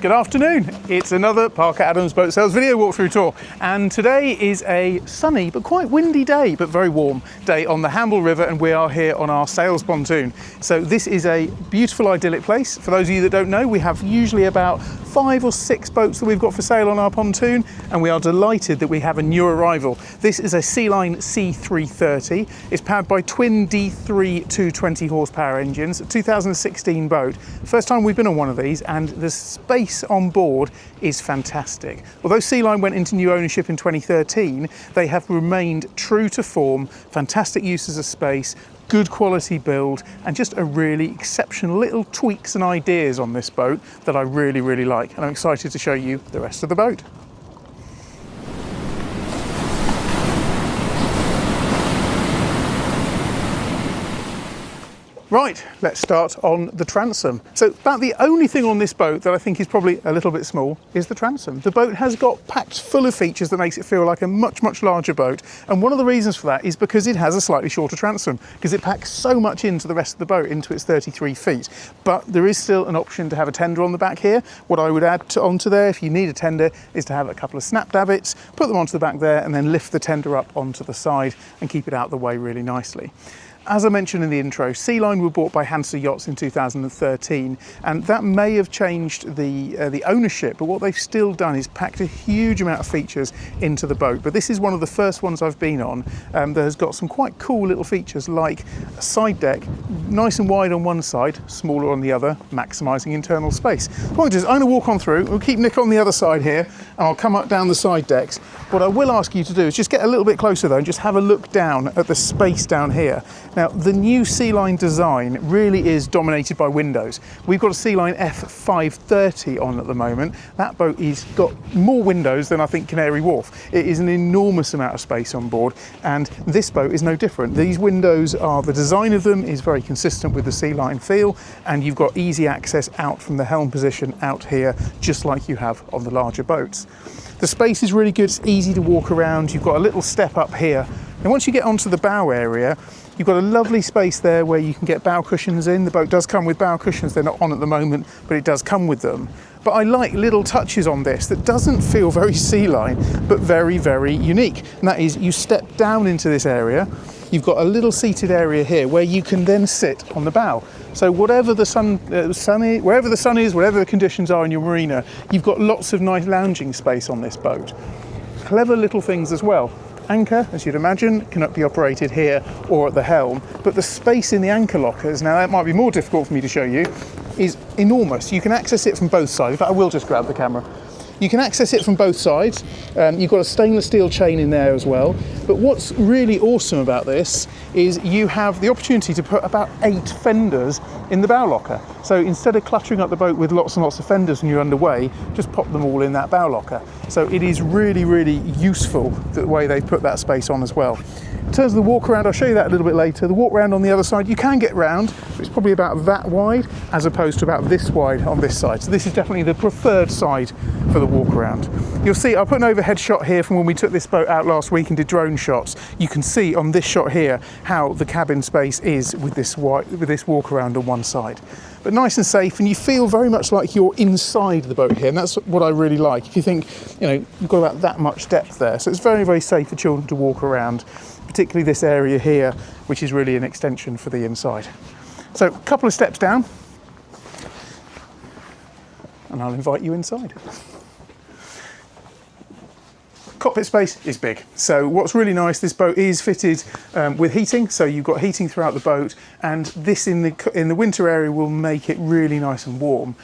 Good afternoon, it's another Parker Adams boat sales video walkthrough tour, and today is a sunny but quite windy day, but very warm day on the Hamble River, and we are here on our sales pontoon. So this is a beautiful idyllic place. For those of you that don't know, we have usually about 5 or 6 boats that we've got for sale on our pontoon, and we are delighted that we have a new arrival. This is a Sealine C330. It's powered by twin D3 220 horsepower engines, a 2016 boat. First time we've been on one of these, and the space on board is fantastic. Although Sealine went into new ownership in 2013, they have remained true to form, fantastic uses of space, good quality build, and just a really exceptional little tweaks and ideas on this boat that I really like, and I'm excited to show you the rest of the boat. Right, let's start on the transom. So about the only thing on this boat that I think is probably a little bit small is the transom. The boat has got packed full of features that makes it feel like a much larger boat, and one of the reasons for that is because it has a slightly shorter transom, because it packs so much into the rest of the boat, into its 33 feet. But there is still an option to have a tender on the back here. What I would add onto there, if you need a tender, is to have a couple of snap davits, put them onto the back there, and then lift the tender up onto the side and keep it out of the way really nicely. As I mentioned in the intro, Sealine were bought by Hansa Yachts in 2013, and that may have changed the ownership, but what they've still done is packed a huge amount of features into the boat. But this is one of the first ones I've been on that has got some quite cool little features, like a side deck, nice and wide on one side, smaller on the other, maximising internal space. The point is, I'm going to walk on through, we'll keep Nick on the other side here, and I'll come up down the side decks. What I will ask you to do is just get a little bit closer though, and just have a look down at the space down here. Now, the new Sealine design really is dominated by windows. We've got a Sealine F530 on at the moment. That boat has got more windows than I think Canary Wharf. It is an enormous amount of space on board, and this boat is no different. These windows are, the design of them is very consistent with the Sealine feel, and you've got easy access out from the helm position out here, just like you have on the larger boats. The space is really good, it's easy to walk around. You've got a little step up here. And once you get onto the bow area, you've got a lovely space there where you can get bow cushions in. The boat does come with bow cushions, they're not on at the moment, but it does come with them. But I like little touches on this that doesn't feel very Sealine, but very unique. And that is, you step down into this area, you've got a little seated area here where you can then sit on the bow. So whatever the wherever the sun is, whatever the conditions are in your marina, you've got lots of nice lounging space on this boat. Clever little things as well. Anchor, as you'd imagine, can be operated here or at the helm, but the space in the anchor lockers, now that might be more difficult for me to show you, is enormous. You can access it from both sides. In fact, I will just grab the camera. You can access it from both sides. You've got a stainless steel chain in there as well. But what's really awesome about this is you have the opportunity to put about 8 fenders in the bow locker. So instead of cluttering up the boat with lots and lots of fenders when you're underway, just pop them all in that bow locker. So it is really useful the way they put that space on as well. In terms of the walk around, I'll show you that a little bit later. The walk around on the other side, you can get round, but it's probably about that wide as opposed to about this wide on this side. So this is definitely the preferred side for the walk around. You'll see, I'll put an overhead shot here from when we took this boat out last week and did drone shots. You can see on this shot here how the cabin space is with this walk around on one side. But nice and safe, and you feel very much like you're inside the boat here, and that's what I really like. If you think, you know, you've got about that much depth there, so it's very safe for children to walk around, particularly this area here, which is really an extension for the inside. So a couple of steps down, and I'll invite you inside. Cockpit space is big. So what's really nice, this boat is fitted with heating, so you've got heating throughout the boat, and this in the winter area will make it really nice and warm.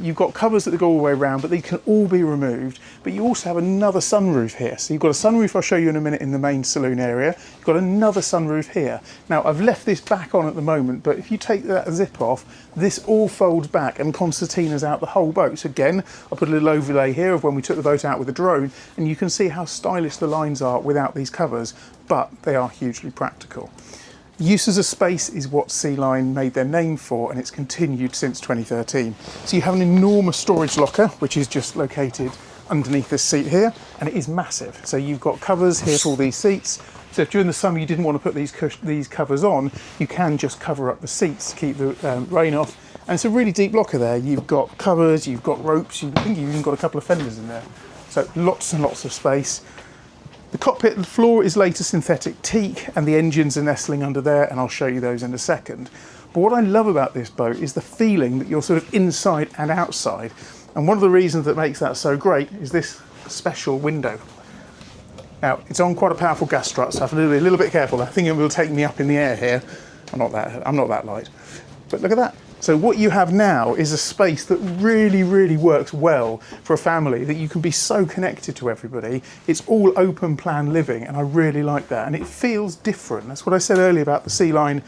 You've got covers that go all the way around, but they can all be removed. But you also have another sunroof here. So you've got a sunroof I'll show you in a minute in the main saloon area. You've got another sunroof here. Now I've left this back on at the moment, but if you take that zip off, this all folds back and concertinas out the whole boat. So again, I'll put a little overlay here of when we took the boat out with a drone, and you can see how stylish the lines are without these covers, but they are hugely practical. Uses of space is what Sealine made their name for, and it's continued since 2013. So you have an enormous storage locker, which is just located underneath this seat here, and it is massive. So you've got covers here for all these seats. So if during the summer you didn't want to put these covers on, you can just cover up the seats to keep the rain off, And it's a really deep locker there. You've got covers, you've got ropes, I think you've even got a couple of fenders in there. So lots and lots of space. The cockpit, the floor is later synthetic teak, and the engines are nestling under there, and I'll show you those in a second. But what I love about this boat is the feeling that you're sort of inside and outside. And one of the reasons that makes that so great is this special window. Now, it's on quite a powerful gas strut, so I have to be a little bit careful. I think it will take me up in the air here. I'm not that light. But look at that. So what you have now is a space that really, really works well for a family, that you can be so connected to everybody. It's all open plan living, and I really like that. And it feels different. That's what I said earlier about the Sealine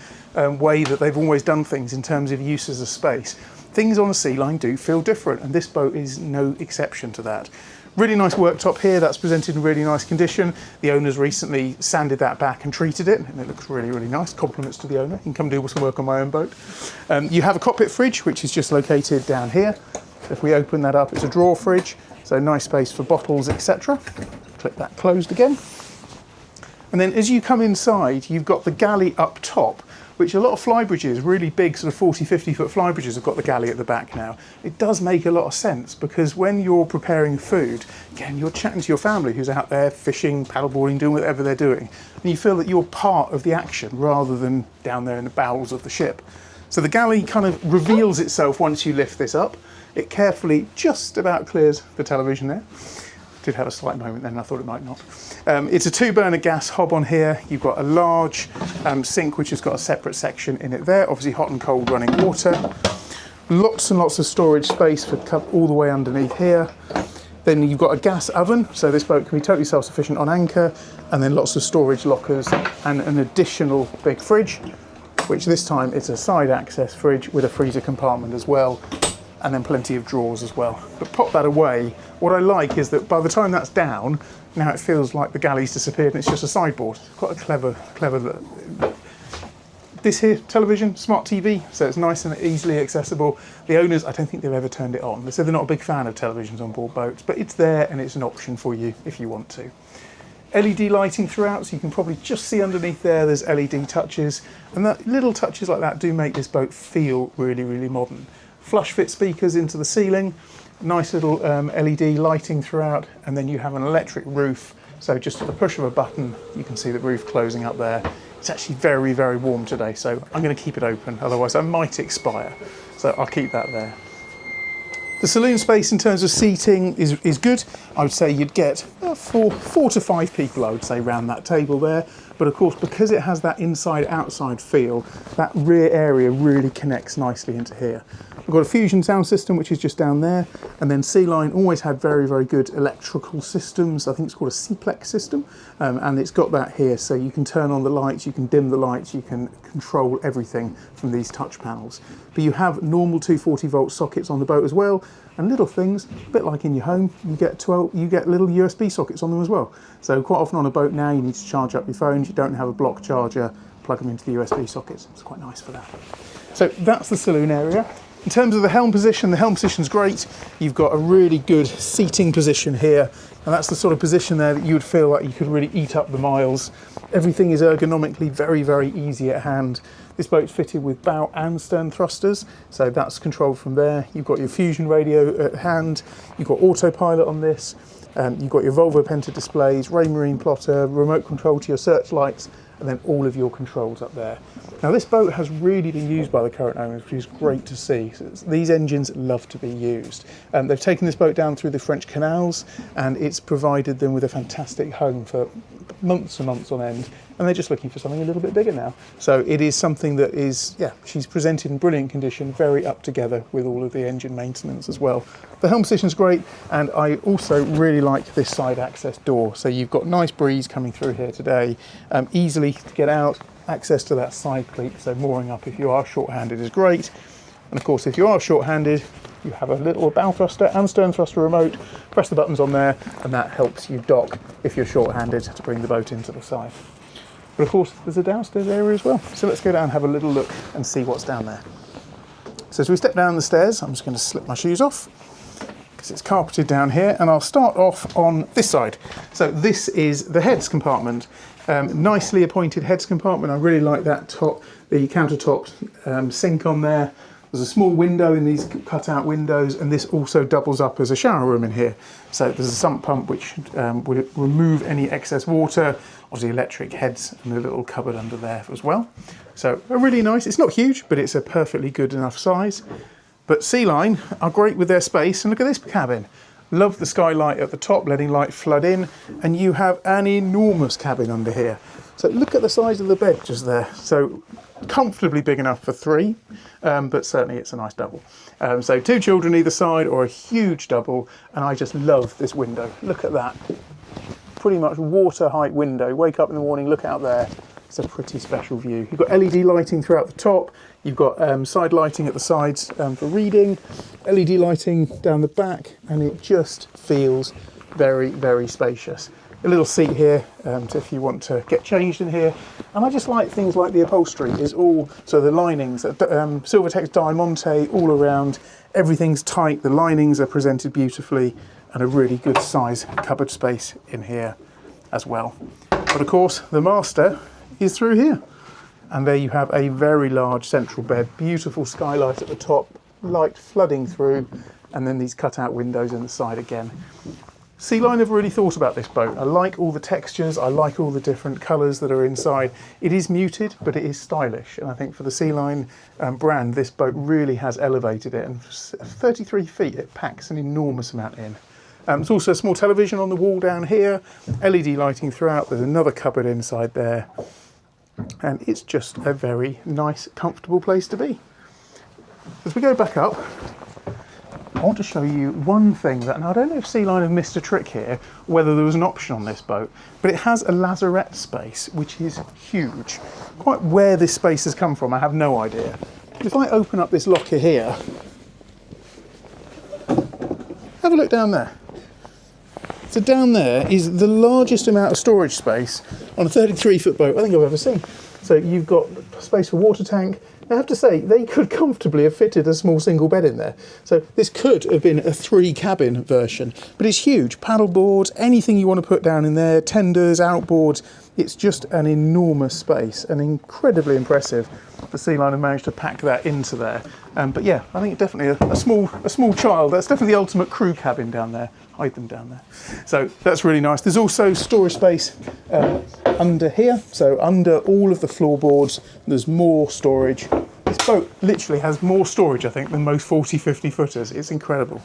way that they've always done things in terms of use as a space. Things on a Sealine do feel different, and this boat is no exception to that. Really nice worktop here, that's presented in really nice condition. The owner's recently sanded that back and treated it, and it looks really, really nice. Compliments to the owner. You can come do some work on my own boat. You have a cockpit fridge, which is just located down here. If we open that up, it's a drawer fridge, so nice space for bottles, etc. Click that closed again. And then as you come inside, you've got the galley up top, which a lot of flybridges, really big sort of 40, 50 foot flybridges have got the galley at the back now. It does make a lot of sense, because when you're preparing food, again, you're chatting to your family who's out there fishing, paddleboarding, doing whatever they're doing, and you feel that you're part of the action rather than down there in the bowels of the ship. So the galley kind of reveals itself once you lift this up. It carefully just about clears the television there. Did have a slight moment then, I thought it might not. It's a 2-burner gas hob on here. You've got a large sink which has got a separate section in it there, obviously hot and cold running water. Lots and lots of storage space for all the way underneath here. Then you've got a gas oven, so this boat can be totally self-sufficient on anchor, and then lots of storage lockers and an additional big fridge, which this time it's a side access fridge with a freezer compartment as well, and then plenty of drawers as well. But pop that away. What I like is that by the time that's down, now it feels like the galley's disappeared and it's just a sideboard. Quite a clever. This here, television, smart TV, so it's nice and easily accessible. The owners, I don't think they've ever turned it on. They said they're not a big fan of televisions on board boats, but it's there and it's an option for you if you want to. LED lighting throughout, so you can probably just see underneath there, there's LED touches, and that little touches like that do make this boat feel really, really modern. Flush fit speakers into the ceiling, nice little LED lighting throughout, and then you have an electric roof, so just at the push of a button you can see the roof closing up there. It's actually very, very warm today, so I'm going to keep it open, otherwise I might expire, so I'll keep that there. The saloon space in terms of seating is good. I would say you'd get four to five people, I would say, around that table there. But of course, because it has that inside-outside feel, that rear area really connects nicely into here. We've got a Fusion sound system, which is just down there. And then Sealine always had very, very good electrical systems. I think it's called a Cplex system. And it's got that here, so you can turn on the lights, you can dim the lights, you can control everything from these touch panels. But you have normal 240-volt sockets on the boat as well. And little things, a bit like in your home, you get little USB sockets on them as well. So quite often on a boat now, you need to charge up your phones. You don't have a block charger, plug them into the USB sockets. It's quite nice for that. So that's the saloon area. In terms of the helm position is great. You've got a really good seating position here, and that's the sort of position there that you would feel like you could really eat up the miles. Everything is ergonomically very, very easy at hand. This boat's fitted with bow and stern thrusters, so that's controlled from there. You've got your Fusion radio at hand, you've got autopilot on this, you've got your Volvo Penta displays, Raymarine plotter, remote control to your searchlights, and then all of your controls up there. Now this boat has really been used by the current owners, which is great to see. So these engines love to be used. They've taken this boat down through the French canals, and it's provided them with a fantastic home for months and months on end, and they're just looking for something a little bit bigger now. So it is something that is, she's presented in brilliant condition, very up together with all of the engine maintenance as well. The helm position's great, and I also really like this side access door. So you've got nice breeze coming through here today, easily to get out, access to that side cleat, so mooring up if you are short-handed is great. And of course, if you are short-handed, you have a little bow thruster and stern thruster remote. Press the buttons on there, and that helps you dock if you're short-handed to bring the boat into the side. But of course, there's a downstairs area as well. So let's go down and have a little look and see what's down there. So as we step down the stairs, I'm just going to slip my shoes off because it's carpeted down here, and I'll start off on this side. So this is the heads compartment. Nicely appointed heads compartment. I really like that top, the countertop sink on there. There's a small window in these cut-out windows, and this also doubles up as a shower room in here. So there's a sump pump which will remove any excess water. Obviously electric heads and a little cupboard under there as well. So a really nice, it's not huge, but it's a perfectly good enough size. But Sealine are great with their space, and look at this cabin. Love the skylight at the top, letting light flood in, and you have an enormous cabin under here. So look at the size of the bed just there. So comfortably big enough for 3, but certainly it's a nice double. So 2 children either side, or a huge double, and I just love this window. Look at that. Pretty much water height window. Wake up in the morning, look out there. It's a pretty special view. You've got LED lighting throughout the top. You've got side lighting at the sides for reading, LED lighting down the back, and it just feels very, very spacious. A little seat here if you want to get changed in here. And I just like things like the upholstery is all, so the linings, Silvertex Diamante all around, everything's tight, the linings are presented beautifully, and a really good size cupboard space in here as well. But of course, the master is through here. And there you have a very large central bed, beautiful skylight at the top, light flooding through, and then these cut-out windows in the side again. Sealine have really thought about this boat. I like all the textures, I like all the different colours that are inside. It is muted, but it is stylish, and I think for the Sealine brand, this boat really has elevated it, and 33 feet, it packs an enormous amount in. There's also a small television on the wall down here, LED lighting throughout, there's another cupboard inside there. And it's just a very nice, comfortable place to be. As we go back up, I want to show you one thing that, and I don't know if Sealine have missed a trick here, or whether there was an option on this boat, but it has a lazarette space, which is huge. Quite where this space has come from, I have no idea. If I open up this locker here, have a look down there. So down there is the largest amount of storage space on a 33-foot boat I think I've ever seen. So you've got space for water tank. I have to say, they could comfortably have fitted a small single bed in there. So this could have been a 3-cabin version, but it's huge. Paddle boards, anything you want to put down in there, tenders, outboards. It's just an enormous space and incredibly impressive. The Sealine have managed to pack that into there. But yeah, I think definitely a small child. That's definitely the ultimate crew cabin down there. Hide them down there. So that's really nice. There's also storage space under here. So under all of the floorboards, there's more storage. This boat literally has more storage, I think, than most 40, 50 footers. It's incredible.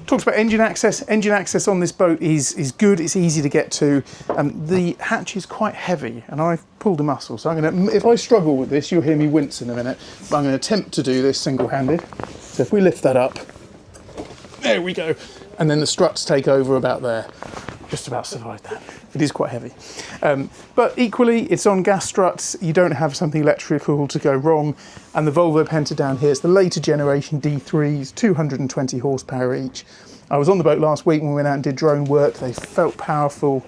Talked about engine access. Engine access on this boat is good. It's easy to get to. The hatch is quite heavy, and I've pulled a muscle. So I'm going to, if I struggle with this, you'll hear me wince in a minute. But I'm going to attempt to do this single-handed. So if we lift that up, there we go. And then the struts take over about there. Just about survived that. It is quite heavy. But equally, it's on gas struts. You don't have something electrical to go wrong. And the Volvo Penta down here is the later generation D3s, 220 horsepower each. I was on the boat last week when we went out and did drone work. They felt powerful,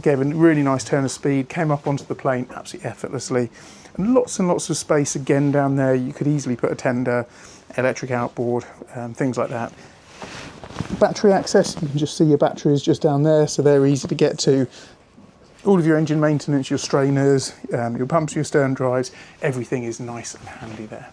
gave a really nice turn of speed, came up onto the plane absolutely effortlessly. And lots of space again down there. You could easily put a tender, electric outboard, things like that. Battery access, you can just see your batteries just down there, so they're easy to get to. All of your engine maintenance, your strainers, your pumps, your stern drives, everything is nice and handy there.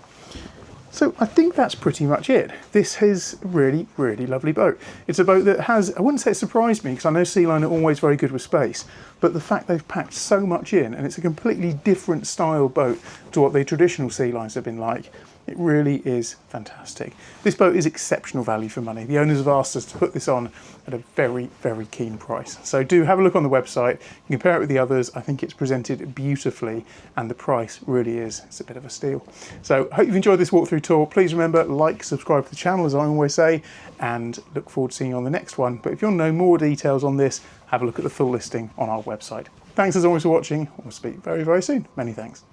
So I think that's pretty much it. This is a really, really lovely boat. It's a boat that has, I wouldn't say it surprised me, because I know Sealine are always very good with space, but the fact they've packed so much in, and it's a completely different style boat to what the traditional Sealines have been like, it really is fantastic. This boat is exceptional value for money. The owners have asked us to put this on at a very, very keen price. So do have a look on the website, you compare it with the others. I think it's presented beautifully, and the price really is, it's a bit of a steal. So hope you've enjoyed this walkthrough tour. Please remember, like, subscribe to the channel, as I always say, and look forward to seeing you on the next one. But if you want to know more details on this, have a look at the full listing on our website. Thanks as always for watching. We'll speak very, very soon. Many thanks.